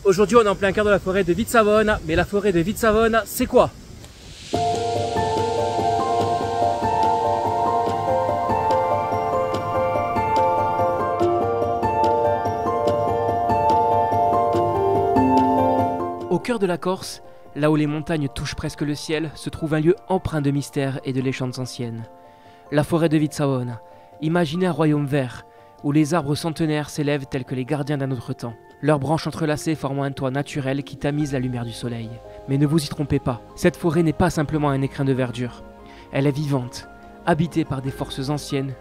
Aujourd'hui, on est en plein cœur de la forêt de Vitsavone, mais la forêt de Vitsavone, c'est quoi? Au cœur de la Corse, là où les montagnes touchent presque le ciel, se trouve un lieu empreint de mystère et de légendes anciennes. La forêt de Vitsavone. Imaginez un royaume vert, où les arbres centenaires s'élèvent tels que les gardiens d'un autre temps, leurs branches entrelacées formant un toit naturel qui tamise la lumière du soleil. Mais ne vous y trompez pas, cette forêt n'est pas simplement un écrin de verdure. Elle est vivante, habitée par des forces anciennes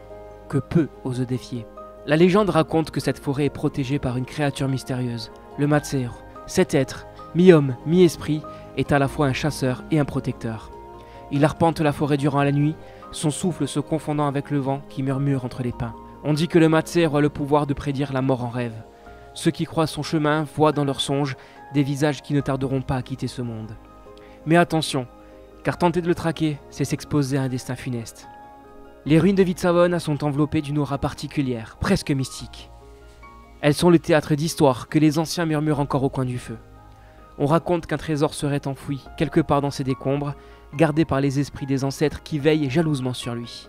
que peu osent défier. La légende raconte que cette forêt est protégée par une créature mystérieuse, le Matsero. Cet être, mi-homme, mi-esprit, est à la fois un chasseur et un protecteur. Il arpente la forêt durant la nuit, son souffle se confondant avec le vent qui murmure entre les pins. On dit que le Matsero a le pouvoir de prédire la mort en rêve. Ceux qui croisent son chemin voient dans leurs songes des visages qui ne tarderont pas à quitter ce monde. Mais attention, car tenter de le traquer, c'est s'exposer à un destin funeste. Les ruines de Vitsavone sont enveloppées d'une aura particulière, presque mystique. Elles sont le théâtre d'histoires que les anciens murmurent encore au coin du feu. On raconte qu'un trésor serait enfoui quelque part dans ces décombres, gardé par les esprits des ancêtres qui veillent jalousement sur lui.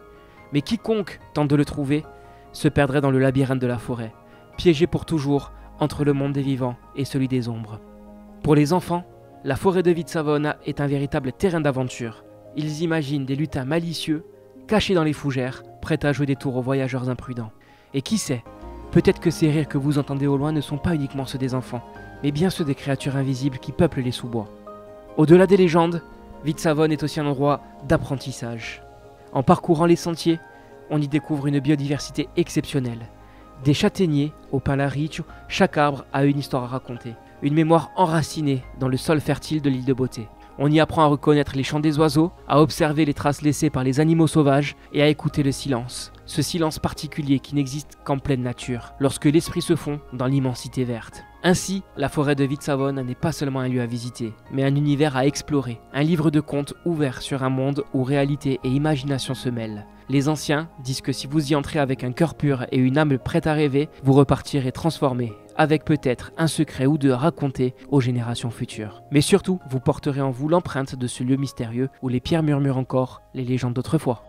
Mais quiconque tente de le trouver se perdrait dans le labyrinthe de la forêt, piégé pour toujours entre le monde des vivants et celui des ombres. Pour les enfants, la forêt de Vitsavone est un véritable terrain d'aventure. Ils imaginent des lutins malicieux, cachés dans les fougères, prêts à jouer des tours aux voyageurs imprudents. Et qui sait, peut-être que ces rires que vous entendez au loin ne sont pas uniquement ceux des enfants, mais bien ceux des créatures invisibles qui peuplent les sous-bois. Au-delà des légendes, Vitsavone est aussi un endroit d'apprentissage. En parcourant les sentiers, on y découvre une biodiversité exceptionnelle. Des châtaigniers au pin laricio, chaque arbre a une histoire à raconter. Une mémoire enracinée dans le sol fertile de l'île de Beauté. On y apprend à reconnaître les chants des oiseaux, à observer les traces laissées par les animaux sauvages et à écouter le silence. Ce silence particulier qui n'existe qu'en pleine nature, lorsque l'esprit se fond dans l'immensité verte. Ainsi, la forêt de Vitsavone n'est pas seulement un lieu à visiter, mais un univers à explorer, un livre de contes ouvert sur un monde où réalité et imagination se mêlent. Les anciens disent que si vous y entrez avec un cœur pur et une âme prête à rêver, vous repartirez transformé, avec peut-être un secret ou deux à raconter aux générations futures. Mais surtout, vous porterez en vous l'empreinte de ce lieu mystérieux où les pierres murmurent encore les légendes d'autrefois.